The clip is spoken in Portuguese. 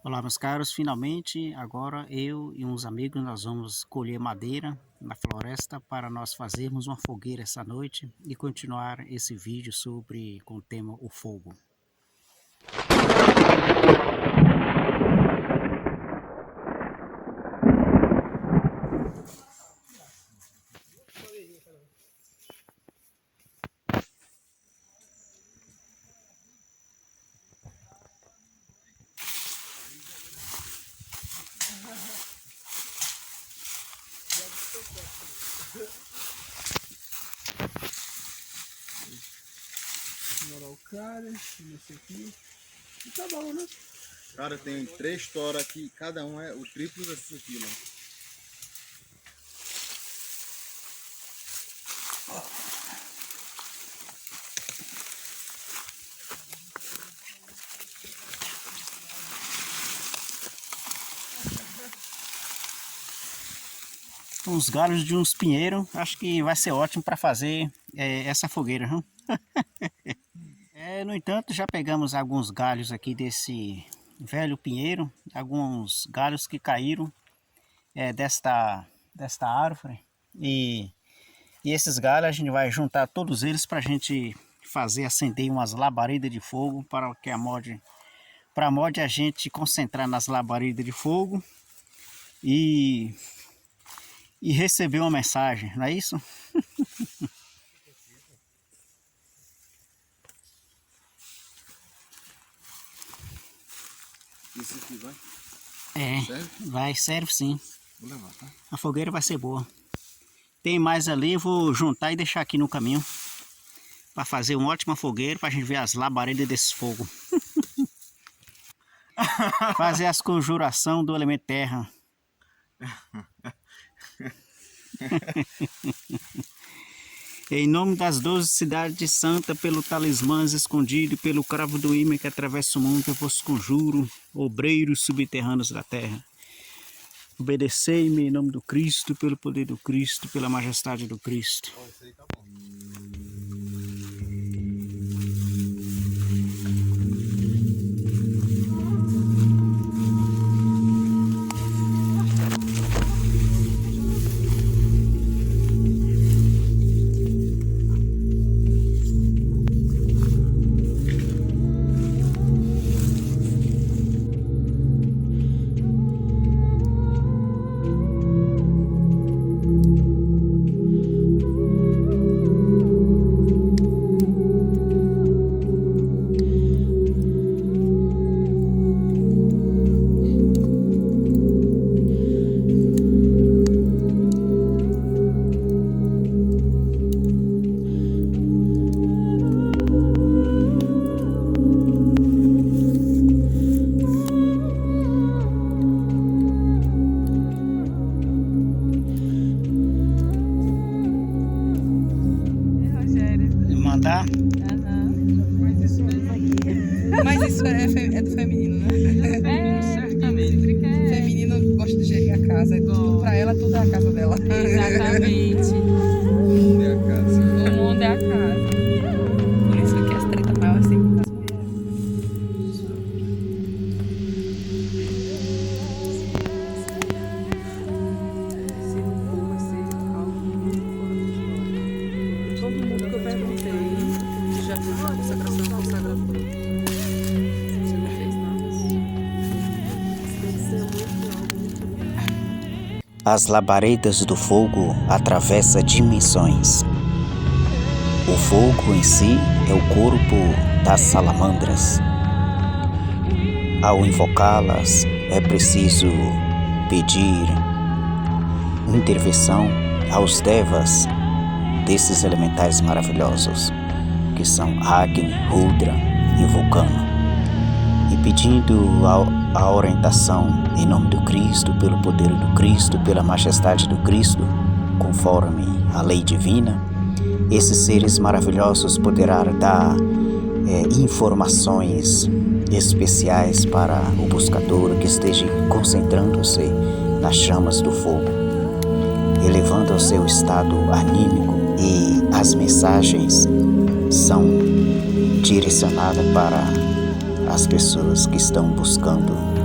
Olá, meus caros. Finalmente, agora eu e uns amigos nós vamos colher madeira na floresta para nós fazermos uma fogueira essa noite e continuar esse vídeo sobre com o tema o fogo. Ignorar o cara, nesse aqui. E tá bom, né? Cara, tem 3 toras aqui, cada um é o triplo desse aqui, né? Uns galhos de uns pinheiros, acho que vai ser ótimo para fazer essa fogueira, viu? No entanto, já pegamos alguns galhos aqui desse velho pinheiro, alguns galhos que caíram desta árvore e esses galhos a gente vai juntar todos eles para a gente fazer acender umas labaredas de fogo para que a mod a gente concentrar nas labaredas de fogo e receber uma mensagem, não é isso? Isso aqui vai? Serve? Vai, serve sim. Vou levar, tá? A fogueira vai ser boa. Tem mais ali, eu vou juntar e deixar aqui no caminho para fazer uma ótima fogueira para a gente ver as labaredas desse fogo. Fazer as conjurações do elemento terra. Em nome das 12 cidades de Santa, pelo talismãs escondido, pelo cravo do ímã que atravessa o mundo, eu vos conjuro, obreiros subterrâneos da terra. Obedecei-me em nome do Cristo, pelo poder do Cristo, pela majestade do Cristo. Isso aí tá bom. Mandar? Mas isso é do feminino, né? Certamente. Feminino gosta de gerir a casa. Tudo pra ela, tudo é a casa dela. Exatamente. O mundo é a casa. O mundo é a casa. Por isso que as tretas maiores sempre com as mulheres. Todo mundo que eu perguntei já viu a consagração consagrada. Você não fez nada. As labaredas do fogo atravessam dimensões. O fogo em si é o corpo das salamandras. Ao invocá-las, é preciso pedir intervenção aos devas desses elementais maravilhosos, que são Agni, Rudra e Vulcano, e pedindo a orientação em nome do Cristo, pelo poder do Cristo, pela majestade do Cristo, conforme a lei divina, esses seres maravilhosos poderão dar informações especiais para o buscador que esteja concentrando-se nas chamas do fogo, elevando o seu estado anímico, e as mensagens são direcionadas para as pessoas que estão buscando